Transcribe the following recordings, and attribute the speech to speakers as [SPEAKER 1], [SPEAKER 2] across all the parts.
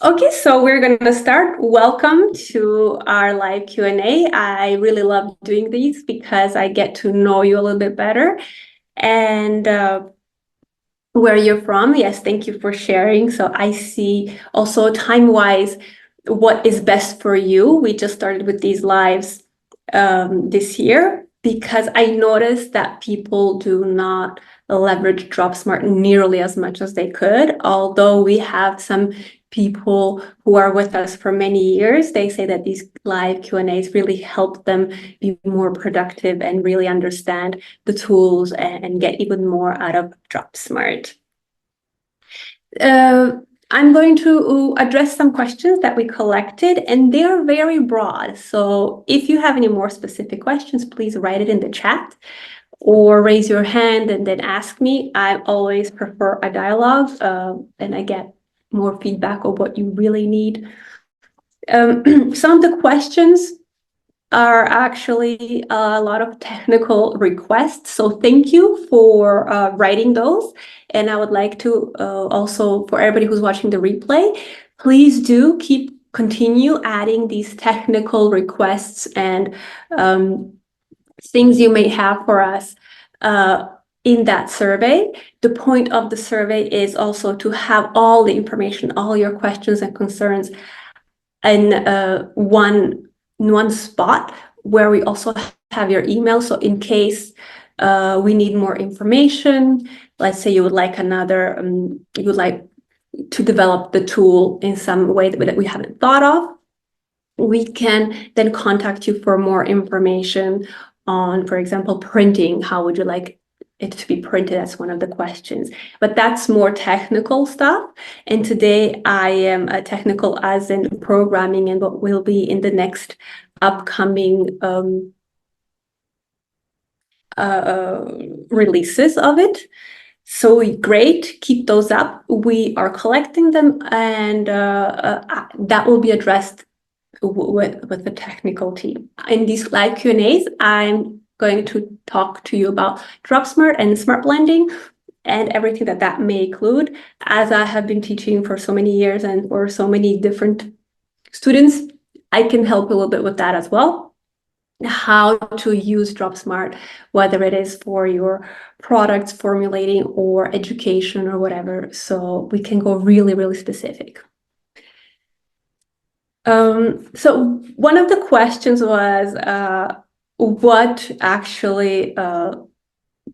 [SPEAKER 1] Okay, so we're going to start. Welcome to our live Q&A. I really love doing these because I get to know you a little bit better and where you're from. Yes, thank you for sharing. So I see also time-wise what is best for you. We just started with these lives this year because I noticed that people do not leverage Dropsmart nearly as much as they could. Although we have some people who are with us for many years, they say that these live Q&As really help them be more productive and really understand the tools and get even more out of Dropsmart. I'm going to address some questions that we collected, and they are very broad. So if you have any more specific questions, please write it in the chat or raise your hand and then ask me. I always prefer a dialogue, and I get more feedback of what you really need. Some of the questions are actually a lot of technical requests. So thank you for writing those. And I would like to also, for everybody who's watching the replay, please do continue adding these technical requests and things you may have for us in that survey. The point of the survey is also to have all the information, all your questions and concerns in one spot where we also have your email. So in case we need more information, let's say you would like you would like to develop the tool in some way that we haven't thought of, we can then contact you for more information on, for example, printing. How would you like it to be printed? That's one of the questions, but that's more technical stuff. And today I am technical as in programming and what will be in the next upcoming releases of it. So great, keep those up. We are collecting them, and that will be addressed with the technical team. In these live Q&As, I'm going to talk to you about Dropsmart and smart blending and everything that may include. As I have been teaching for so many years and for so many different students, I can help a little bit with that as well. How to use Dropsmart, whether it is for your products formulating or education or whatever. So we can go really, really specific. So one of the questions was what actually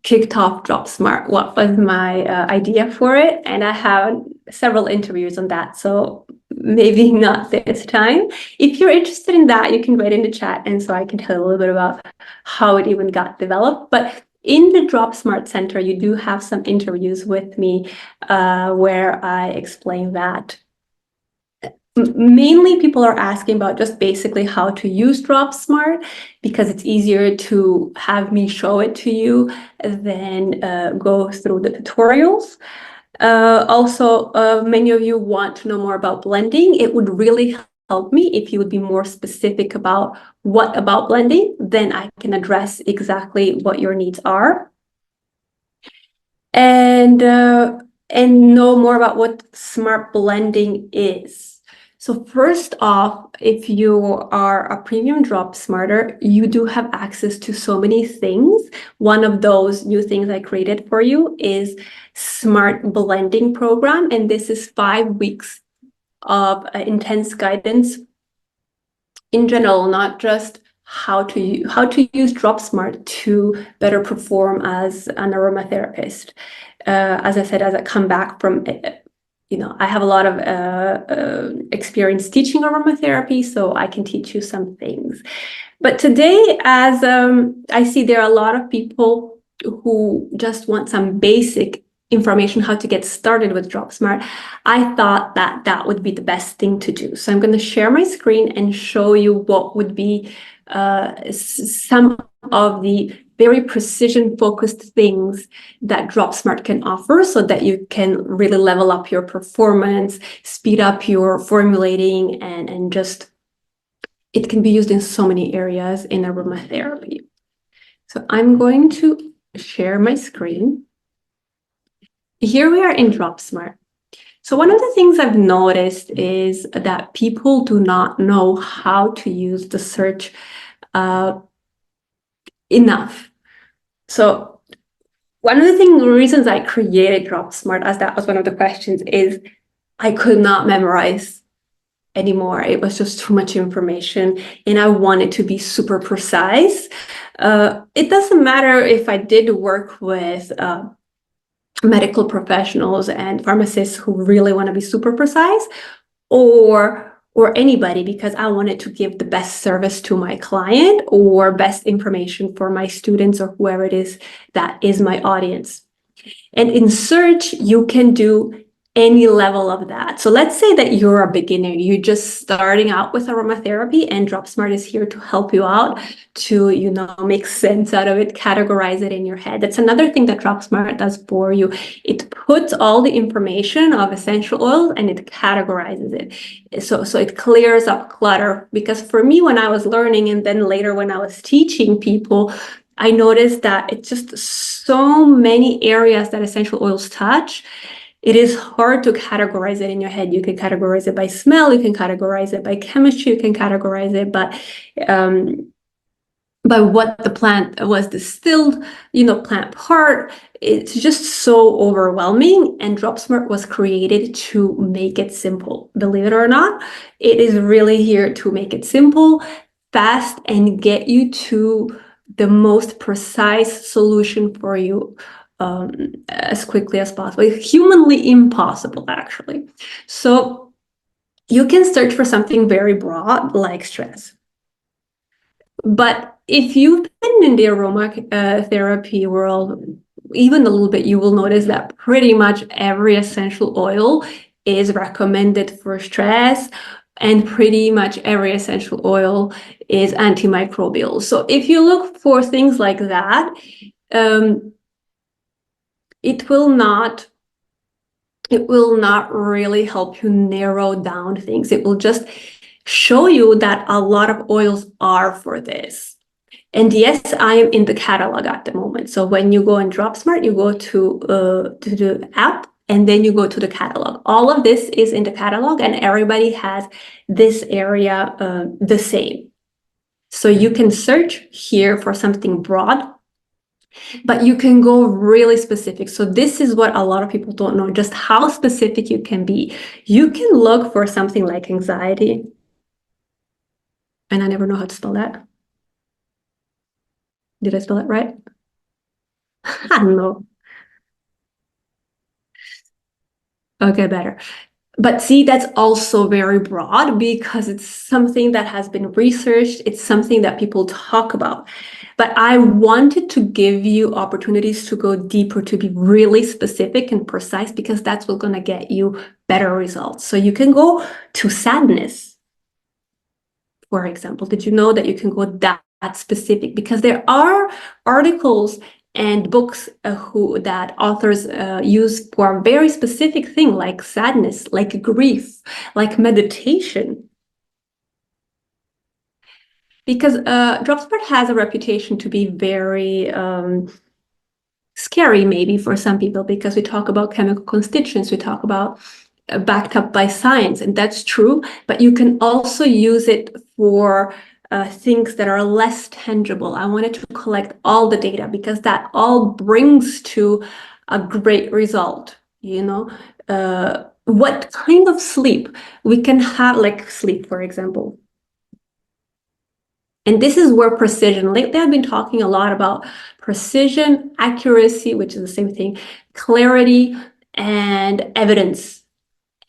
[SPEAKER 1] kicked off Dropsmart? What was my idea for it? And I have several interviews on that, so maybe not this time. If you're interested in that, you can write in the chat, and so I can tell you a little bit about how it even got developed. But in the Dropsmart Center, you do have some interviews with me where I explain that. Mainly people are asking about just basically how to use Dropsmart because it's easier to have me show it to you than go through the tutorials. Also, many of you want to know more about blending. It would really help me if you would be more specific about what about blending, then I can address exactly what your needs are. And know more about what smart blending is. So first off, if you are a premium Dropsmarter, you do have access to so many things. One of those new things I created for you is Smart Blending Program, and this is 5 weeks of intense guidance in general, not just how to use Dropsmart to better perform as an aromatherapist. As I said, as I come back from I have a lot of experience teaching aromatherapy, so I can teach you some things. But today, as I see there are a lot of people who just want some basic information how to get started with Dropsmart, I thought that that would be the best thing to do. So I'm going to share my screen and show you what would be some of the very precision-focused things that Dropsmart can offer so that you can really level up your performance, speed up your formulating, and just, it can be used in so many areas in aromatherapy. So I'm going to share my screen. Here we are in Dropsmart. So one of the things I've noticed is that people do not know how to use the search enough. So one of the reasons I created Dropsmart, as that was one of the questions, is I could not memorize anymore. It was just too much information, and I wanted to be super precise. It doesn't matter if I did work with medical professionals and pharmacists who really want to be super precise, or anybody, because I wanted to give the best service to my client or best information for my students or whoever it is that is my audience. And in search, you can do any level of that. So let's say that you're a beginner, you're just starting out with aromatherapy, and Dropsmart is here to help you out to, make sense out of it, categorize it in your head. That's another thing that Dropsmart does for you. It puts all the information of essential oils and it categorizes it. So it clears up clutter. Because for me, when I was learning, and then later when I was teaching people, I noticed that it's just so many areas that essential oils touch. It is hard to categorize it in your head. You can categorize it by smell, you can categorize it by chemistry, you can categorize it by what the plant was distilled, plant part. It's just so overwhelming, and Dropsmart was created to make it simple. Believe it or not, it is really here to make it simple, fast, and get you to the most precise solution for you as quickly as possible. It's humanly impossible, actually. So you can search for something very broad like stress. But if you've been in the aromatherapy world even a little bit, you will notice that pretty much every essential oil is recommended for stress, and pretty much every essential oil is antimicrobial. So if you look for things like that, it will not really help you narrow down things. It will just show you that a lot of oils are for this. And yes, I am in the catalog at the moment. So when you go in Dropsmart, you go to the app, and then you go to the catalog. All of this is in the catalog, and everybody has this area the same. So you can search here for something broad, but you can go really specific. So this is what a lot of people don't know, just how specific you can be. You can look for something like anxiety, and I never know how to spell that. Did I spell it right? I don't know. Okay, better. But see, that's also very broad because it's something that has been researched. It's something that people talk about. But I wanted to give you opportunities to go deeper, to be really specific and precise, because that's what's going to get you better results. So you can go to sadness, for example. Did you know that you can go that specific? Because there are articles and books that authors use for a very specific thing, like sadness, like grief, like meditation. Because Dropsmart has a reputation to be very scary, maybe for some people, because we talk about chemical constituents, we talk about backed up by science, and that's true. But you can also use it for things that are less tangible. I wanted to collect all the data because that all brings to a great result. What kind of sleep we can have, like sleep, for example. And this is where precision, lately I've been talking a lot about precision, accuracy, which is the same thing, clarity, and evidence.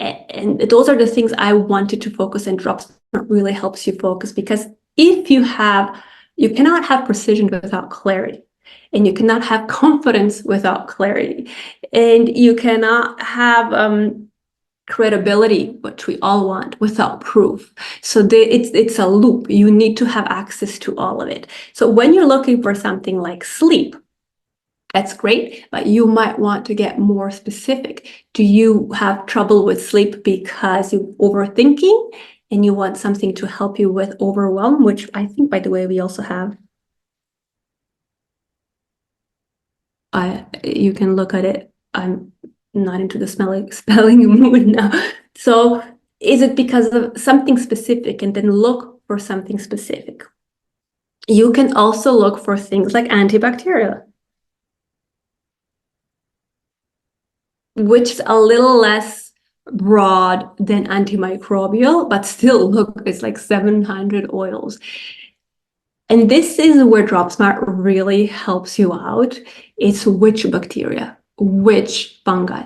[SPEAKER 1] And those are the things I wanted to focus, and Dropsmart really helps you focus, because if you cannot have precision without clarity, and you cannot have confidence without clarity, and you cannot have credibility, which we all want, without proof. So it's a loop. You need to have access to all of it. So when you're looking for something like sleep, that's great, but you might want to get more specific. Do you have trouble with sleep because you're overthinking and you want something to help you with overwhelm, which I think, by the way, we also have. You can look at it. not into the spelling mood now. So is it because of something specific? And then look for something specific. You can also look for things like antibacterial, which is a little less broad than antimicrobial, but still look, it's like 700 oils. And this is where Dropsmart really helps you out. It's which bacteria, which fungi,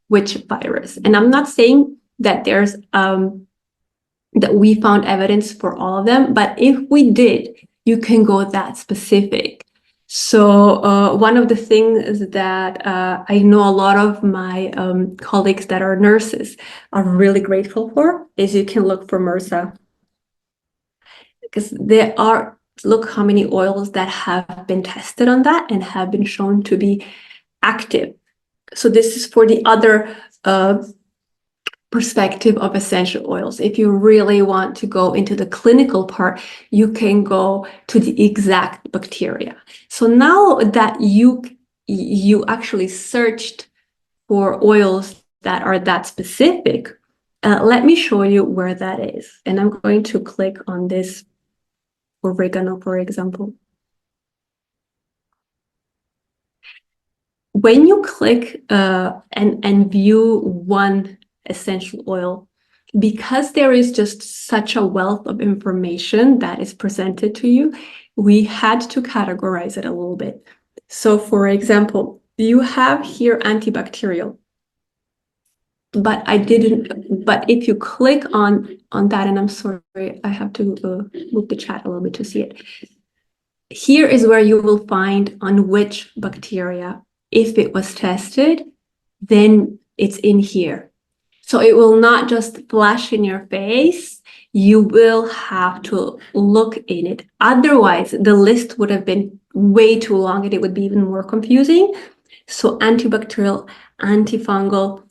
[SPEAKER 1] which virus. And I'm not saying that there's that we found evidence for all of them, but if we did, you can go that specific. So one of the things that I know a lot of my colleagues that are nurses are really grateful for is you can look for MRSA, because there are, look how many oils that have been tested on that and have been shown to be active. So this is for the other perspective of essential oils. If you really want to go into the clinical part, you can go to the exact bacteria. So now that you actually searched for oils that are that specific, let me show you where that is. And I'm going to click on this oregano, for example. When you click and view one essential oil, because there is just such a wealth of information that is presented to you, we had to categorize it a little bit. So for example, you have here antibacterial, but if you click on that, and I'm sorry, I have to move the chat a little bit to see it. Here is where you will find on which bacteria, if it was tested, then it's in here. So it will not just flash in your face. You will have to look in it. Otherwise, the list would have been way too long and it would be even more confusing. So antibacterial, antifungal,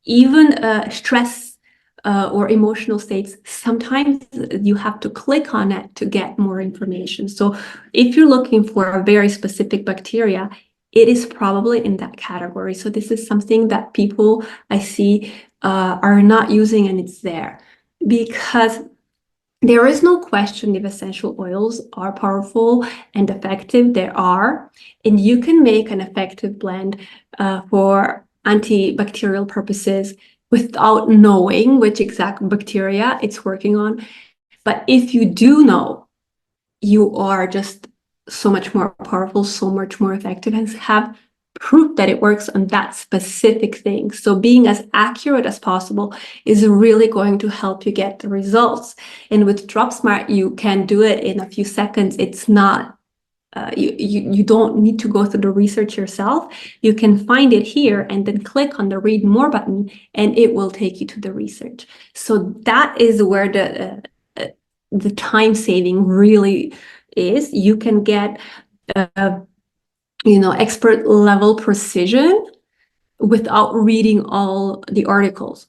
[SPEAKER 1] even stress or emotional states, sometimes you have to click on it to get more information. So if you're looking for a very specific bacteria, it is probably in that category. So this is something that people I see are not using, and it's there because there is no question if essential oils are powerful and effective. They are, and you can make an effective blend for antibacterial purposes without knowing which exact bacteria it's working on. But if you do know, you are just so much more powerful, so much more effective, and have proof that it works on that specific thing. So being as accurate as possible is really going to help you get the results. And with Dropsmart, you can do it in a few seconds. It's not, you don't need to go through the research yourself. You can find it here and then click on the read more button and it will take you to the research. So that is where the time saving really is. You can get expert level precision without reading all the articles.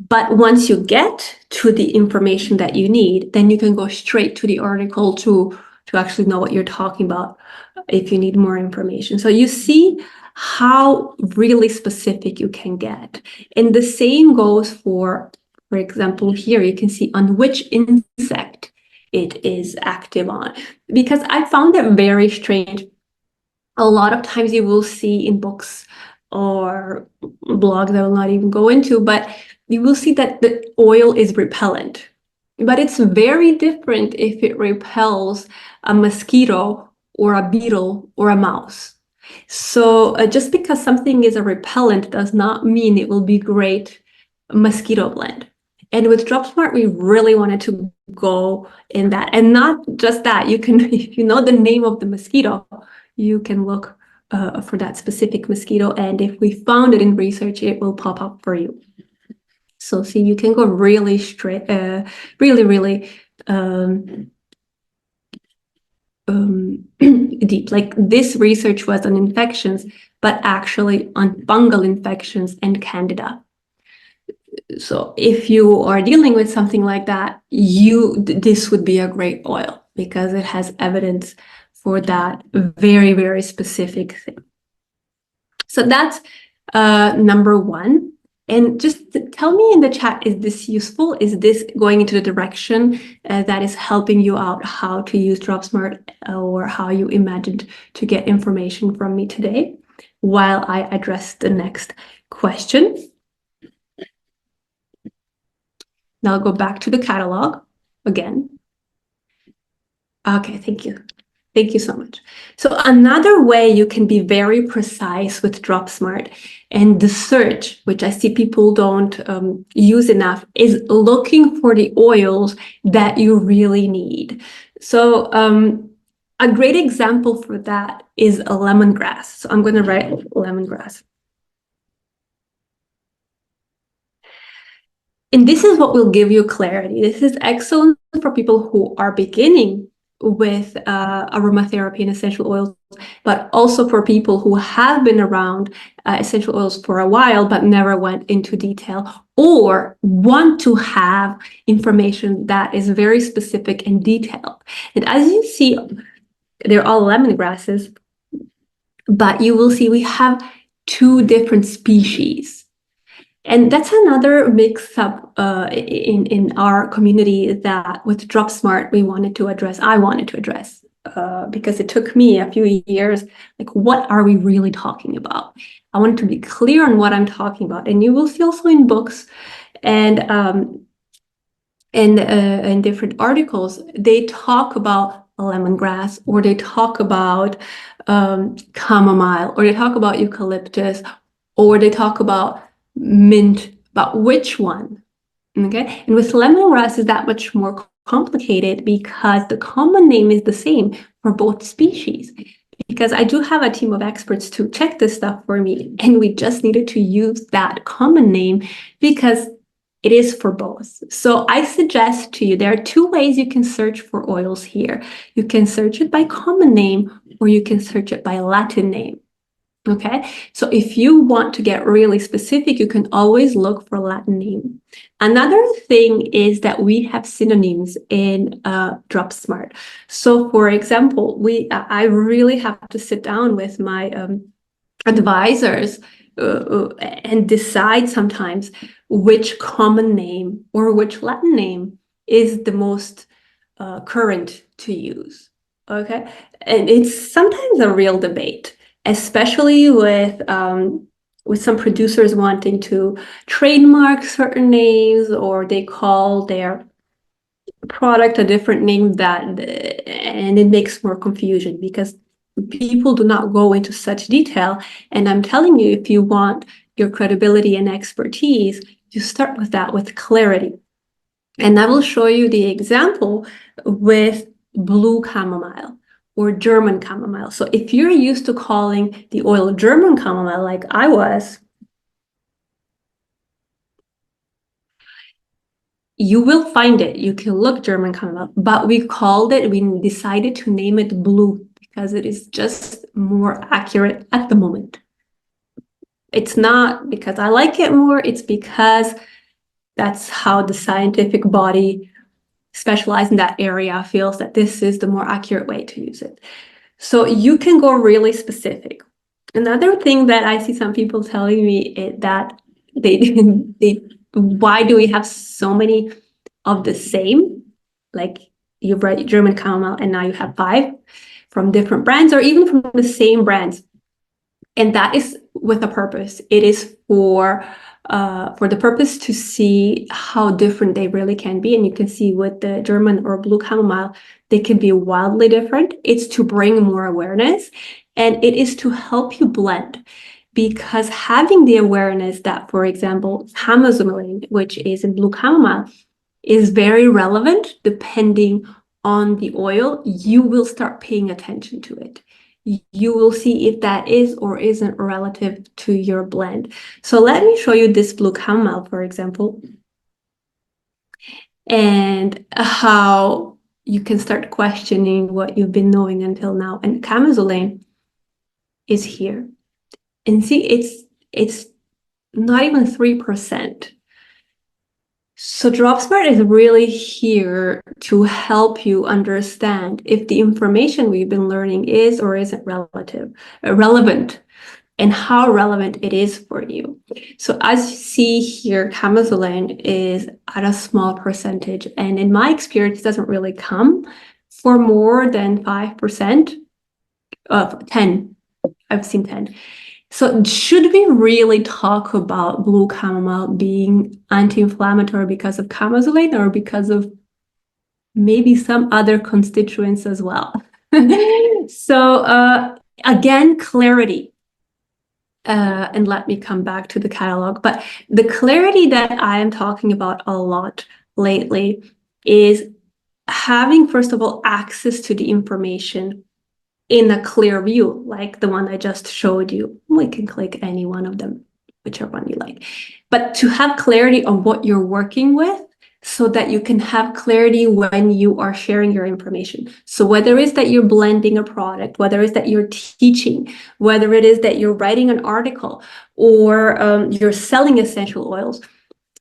[SPEAKER 1] But once you get to the information that you need, then you can go straight to the article to actually know what you're talking about if you need more information. So you see how really specific you can get. And the same goes for example, here you can see on which insect it is active on. Because I found it very strange. A lot of times you will see in books or blogs I will not even go into, but you will see that the oil is repellent. But it's very different if it repels a mosquito or a beetle or a mouse. So just because something is a repellent does not mean it will be great mosquito blend. And with Dropsmart, we really wanted to go in that. And not just that, you can, if you know the name of the mosquito, you can look for that specific mosquito. And if we found it in research, it will pop up for you. So see, you can go really straight, really deep. Like this research was on infections, but actually on fungal infections and Candida. So if you are dealing with something like that, this would be a great oil because it has evidence for that very, very specific thing. So that's number one. And just tell me in the chat, is this useful? Is this going into the direction that is helping you out how to use Dropsmart, or how you imagined to get information from me today, while I address the next question? Now I'll go back to the catalog again. Okay, thank you. Thank you so much. So another way you can be very precise with Dropsmart and the search, which I see people don't use enough, is looking for the oils that you really need. So a great example for that is a lemongrass. So I'm going to write lemongrass. And this is what will give you clarity. This is excellent for people who are beginning with aromatherapy and essential oils, but also for people who have been around essential oils for a while, but never went into detail, or want to have information that is very specific and detailed. And as you see, they're all lemongrasses, but you will see we have 2 different species. And that's another mix-up in our community that with Dropsmart I wanted to address, because it took me a few years. Like, what are we really talking about? I wanted to be clear on what I'm talking about, and you will see also in books and in different articles, they talk about lemongrass, or they talk about chamomile, or they talk about eucalyptus, or they talk about mint, but which one? Okay, and with lemongrass is that much more complicated because the common name is the same for both species. Because I do have a team of experts to check this stuff for me, and we just needed to use that common name because it is for both. So I suggest to you, there are 2 ways you can search for oils here. You can search it by common name, or you can search it by Latin name. Okay, so if you want to get really specific, you can always look for Latin name. Another thing is that we have synonyms in Dropsmart. So for example, I really have to sit down with my advisors and decide sometimes which common name or which Latin name is the most current to use. Okay, and it's sometimes a real debate, especially with some producers wanting to trademark certain names, or they call their product a different name, and it makes more confusion because people do not go into such detail. And I'm telling you, if you want your credibility and expertise, you start with that, with clarity. And I will show you the example with blue chamomile or German chamomile. So if you're used to calling the oil German chamomile, like I was, you will find it. You can look German chamomile, but we decided to name it blue because it is just more accurate at the moment. It's not because I like it more, it's because that's how the scientific body specialized in that area feels that this is the more accurate way to use it. So you can go really specific. Another thing that I see some people telling me is that why do we have so many of the same? Like, you write German chamomile and now you have 5 from different brands, or even from the same brands. And that is with a purpose. It is for the purpose to see how different they really can be. And you can see with the German or blue chamomile, they can be wildly different. It's to bring more awareness, and it is to help you blend. Because having the awareness that, for example, chamomile, which is in blue chamomile, is very relevant depending on the oil, you will start paying attention to it. You will see if that is or isn't relative to your blend. So let me show you this blue chamomile, for example, and how you can start questioning what you've been knowing until now. And chamomile is here. And see, it's not even 3%. So Dropsmart is really here to help you understand if the information we've been learning is or isn't relevant. and how relevant it is for you. So as you see here, Camisolane is at a small percentage, and in my experience, it doesn't really come for more than 5% of 10. I've seen 10. So should we really talk about blue chamomile being anti-inflammatory because of Camisolane or because of maybe some other constituents as well? So again, clarity. And let me come back to the catalog. But the clarity that I am talking about a lot lately is having, first of all, access to the information in a clear view, like the one I just showed you. We can click any one of them, whichever one you like. But to have clarity on what you're working with so that you can have clarity when you are sharing your information. So whether it's that you're blending a product, whether it's that you're teaching, whether it is that you're writing an article or you're selling essential oils,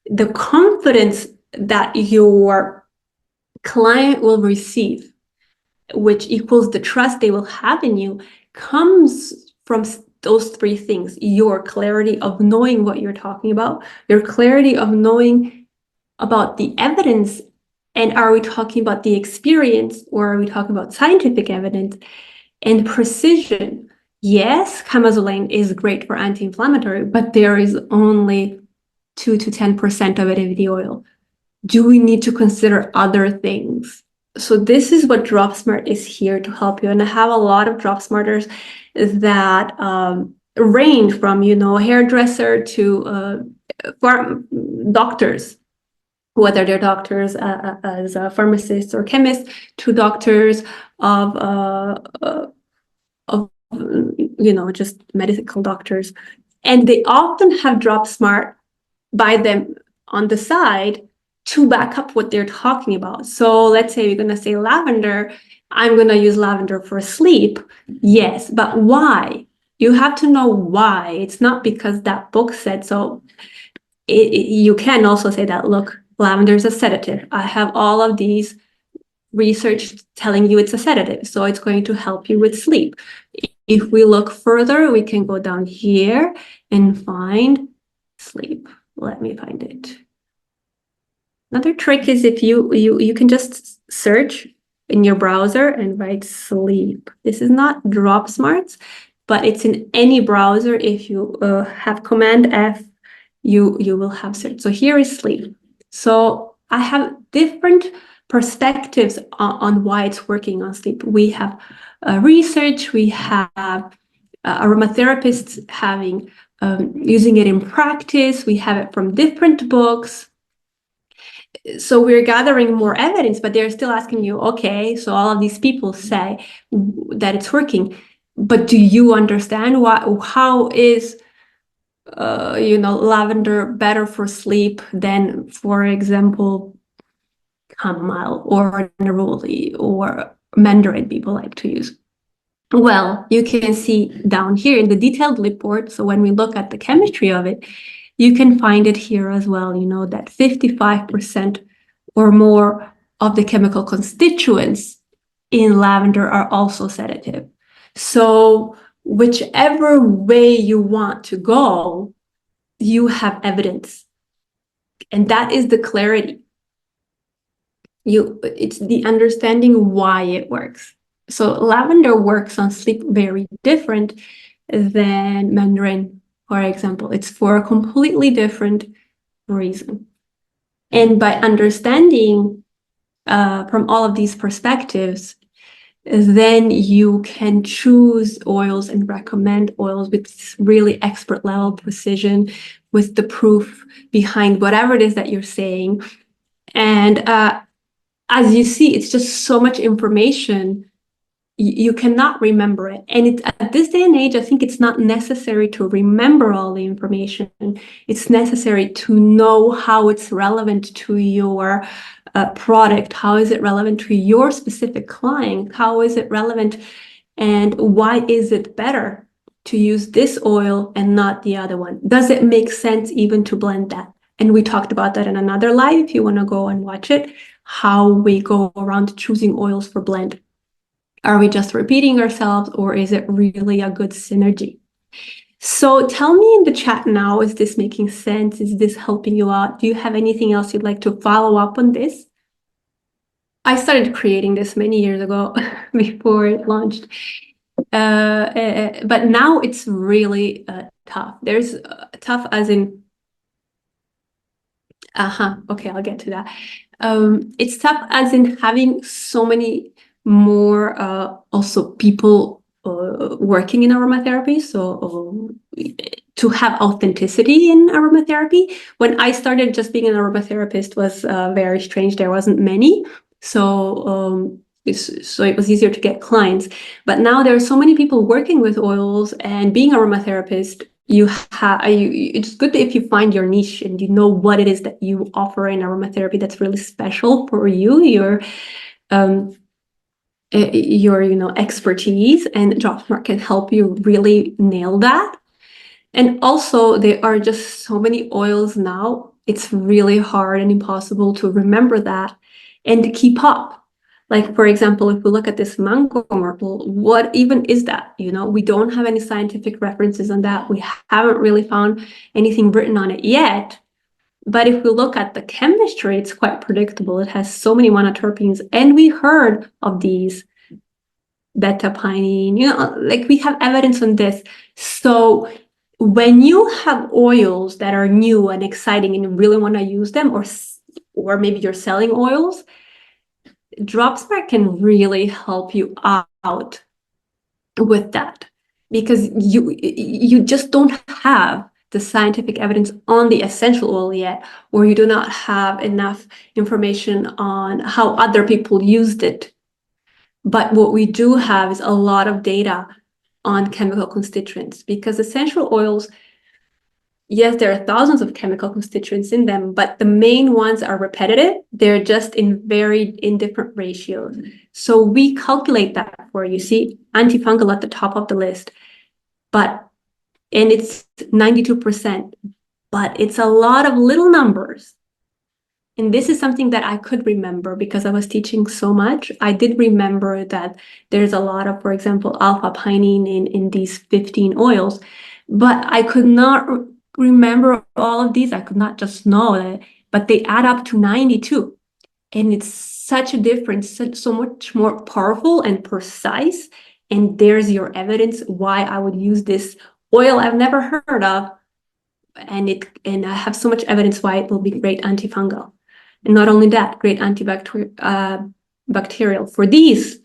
[SPEAKER 1] the confidence that your client will receive, which equals the trust they will have in you, comes from those three things: your clarity of knowing what you're talking about, your clarity of knowing about the evidence, and are we talking about the experience or are we talking about scientific evidence, and precision. Yes, Camisolane is great for anti-inflammatory, but there is only 2 to 10% of it in the oil. Do we need to consider other things? So this is what Dropsmart is here to help you. And I have a lot of Dropsmarters that range from, hairdresser to doctors, whether they're doctors as pharmacists or chemists, to doctors of just medical doctors. And they often have Dropsmart by them on the side to back up what they're talking about. So let's say you're going to say lavender. I'm going to use lavender for sleep. Yes, but why? You have to know why. It's not because that book said so. You can also say that, look, lavender is a sedative. I have all of these research telling you it's a sedative, so it's going to help you with sleep. If we look further, we can go down here and find sleep. Let me find it. Another trick is if you can just search in your browser and write sleep. This is not Dropsmart, but it's in any browser. If you have Command F, you will have search. So here is sleep. So I have different perspectives on why it's working on sleep. We have research, we have aromatherapists having using it in practice, we have it from different books. So we're gathering more evidence, but they're still asking you, okay, so all of these people say that it's working, but do you understand how is lavender better for sleep than, for example, chamomile or neroli or mandarin people like to use? Well, you can see down here in the detailed report. So when we look at the chemistry of it, you can find it here as well, that 55% or more of the chemical constituents in lavender are also sedative. So whichever way you want to go, you have evidence. And that is the clarity. It's the understanding why it works. So lavender works on sleep very different than mandarin, for example. It's for a completely different reason. And by understanding from all of these perspectives, then you can choose oils and recommend oils with really expert level precision, with the proof behind whatever it is that you're saying. And as you see, it's just so much information. You cannot remember it. And at this day and age, I think it's not necessary to remember all the information. It's necessary to know how it's relevant to your product. How is it relevant to your specific client? How is it relevant? And why is it better to use this oil and not the other one? Does it make sense even to blend that? And we talked about that in another live, if you want to go and watch it, how we go around choosing oils for blend. Are we just repeating ourselves, or is it really a good synergy? So tell me in the chat now, is this making sense? Is this helping you out? Do you have anything else you'd like to follow up on this? I started creating this many years ago before it launched. But now it's really tough. There's tough as in, okay, I'll get to that. It's tough as in having so many more also people working in aromatherapy. So to have authenticity in aromatherapy. When I started, just being an aromatherapist was very strange. There wasn't many. So so it was easier to get clients. But now there are so many people working with oils, and being aromatherapist, it's good if you find your niche and you know what it is that you offer in aromatherapy that's really special for you, um, your expertise, and Dropsmart can help you really nail that. And also, there are just so many oils now, it's really hard and impossible to remember that and to keep up. Like, for example, if we look at this mango myrtle, what even is that? We don't have any scientific references on that. We haven't really found anything written on it yet. But if we look at the chemistry, it's quite predictable. It has so many monoterpenes, and we heard of these beta-pinene, like we have evidence on this. So when you have oils that are new and exciting and you really want to use them, or maybe you're selling oils, Dropsmart can really help you out with that, because you just don't have the scientific evidence on the essential oil yet, or you do not have enough information on how other people used it. But what we do have is a lot of data on chemical constituents, because essential oils, yes, there are thousands of chemical constituents in them, but the main ones are repetitive. They're just in different ratios. So we calculate that for you. See, antifungal at the top of the list, and it's 92%, but it's a lot of little numbers. And this is something that I could remember because I was teaching so much. I did remember that there's a lot of, for example, alpha pinene in these 15 oils, but I could not remember all of these. I could not just know that, but they add up to 92. And it's such a difference, so much more powerful and precise. And there's your evidence why I would use this oil I've never heard of. And I have so much evidence why it will be great antifungal. And not only that, great antibacterial for these,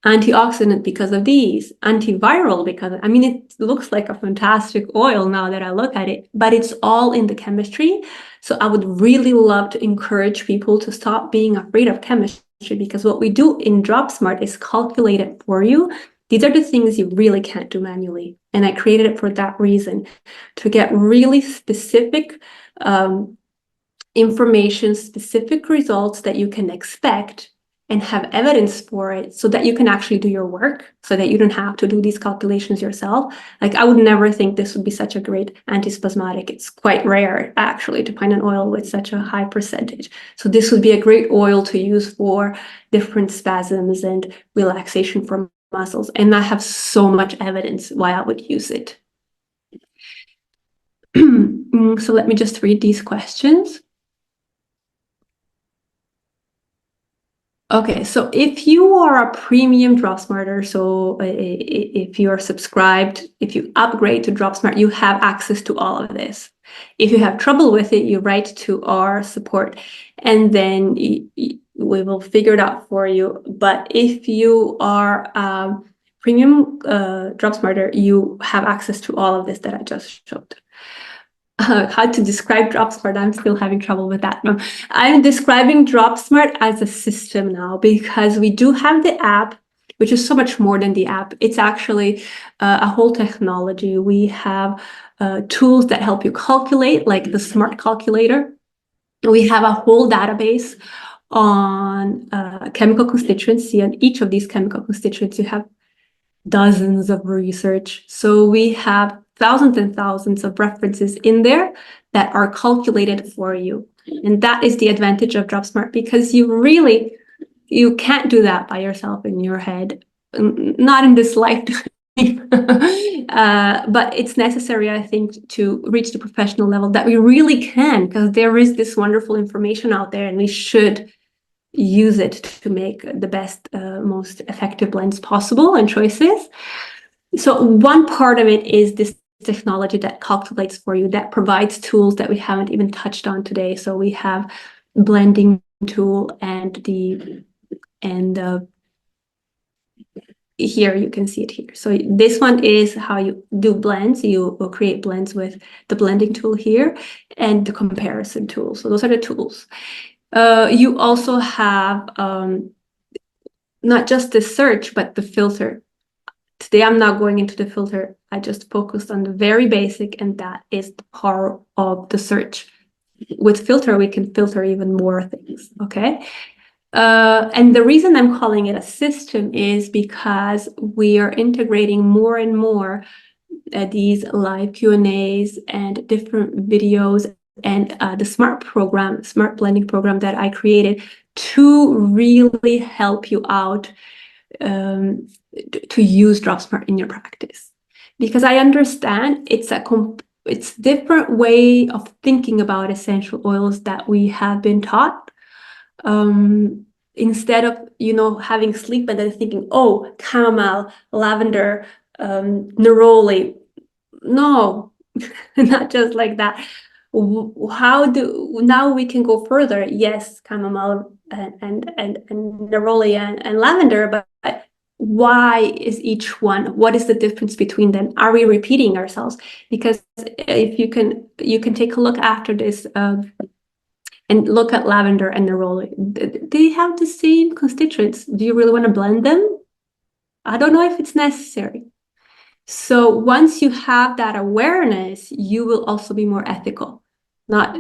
[SPEAKER 1] antioxidant because of these, antiviral because it looks like a fantastic oil now that I look at it, but it's all in the chemistry. So I would really love to encourage people to stop being afraid of chemistry, because what we do in Dropsmart is calculate it for you. These are the things you really can't do manually. And I created it for that reason, to get really specific information, specific results that you can expect, and have evidence for it, so that you can actually do your work, so that you don't have to do these calculations yourself. Like, I would never think this would be such a great antispasmodic. It's quite rare actually to find an oil with such a high percentage. So this would be a great oil to use for different spasms and relaxation for muscles. And I have so much evidence why I would use it. So let me just read these questions. Okay, so if you are a premium Dropsmarter, so if you are subscribed, if you upgrade to Dropsmart, you have access to all of this. If you have trouble with it, you write to our support, and then we will figure it out for you. But if you are premium Dropsmarter, you have access to all of this that I just showed. How to describe Dropsmart? I'm still having trouble with that. No, I'm describing Dropsmart as a system now, because we do have the app, which is so much more than the app. It's actually a whole technology. We have tools that help you calculate, like the smart calculator. We have a whole database on chemical constituents. See, on each of these chemical constituents, you have dozens of research. So we have thousands and thousands of references in there that are calculated for you. And that is the advantage of Dropsmart, because you can't do that by yourself in your head, not in this lifetime. But it's necessary, I think, to reach the professional level that we really can, because there is this wonderful information out there, and we should use it to make the best, most effective blends possible and choices. So one part of it is this technology that calculates for you, that provides tools that we haven't even touched on today. So we have blending tool and here you can see it here. So this one is how you do blends. You will create blends with the blending tool here and the comparison tool. So those are the tools. You also have not just the search, but the filter. Today, I'm not going into the filter. I just focused on the very basic, and that is the power of the search. With filter, we can filter even more things, okay? And the reason I'm calling it a system is because we are integrating more and more these live Q&As and different videos and the smart blending program that I created to really help you out to use Dropsmart in your practice. Because I understand it's different way of thinking about essential oils that we have been taught. Instead of, having sleep and then thinking, oh, chamomile, lavender, neroli. No, not just like that. Now we can go further? Yes, chamomile and neroli and lavender, but why is each one? What is the difference between them? Are we repeating ourselves? Because if you can take a look after this and look at lavender and neroli. They have the same constituents. Do you really want to blend them? I don't know if it's necessary. So once you have that awareness, you will also be more ethical. Not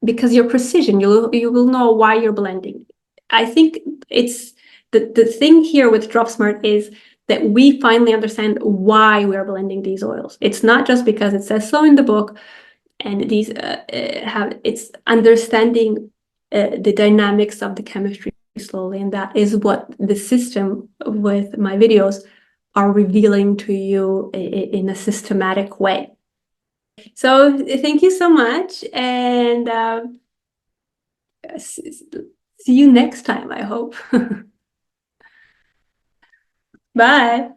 [SPEAKER 1] because your precision, you will know why you're blending. I think it's the thing here with Dropsmart is that we finally understand why we're blending these oils. It's not just because it says so in the book, and these it's understanding the dynamics of the chemistry slowly, and that is what the system with my videos are revealing to you in a systematic way. So thank you so much, and see you next time, I hope. Bye.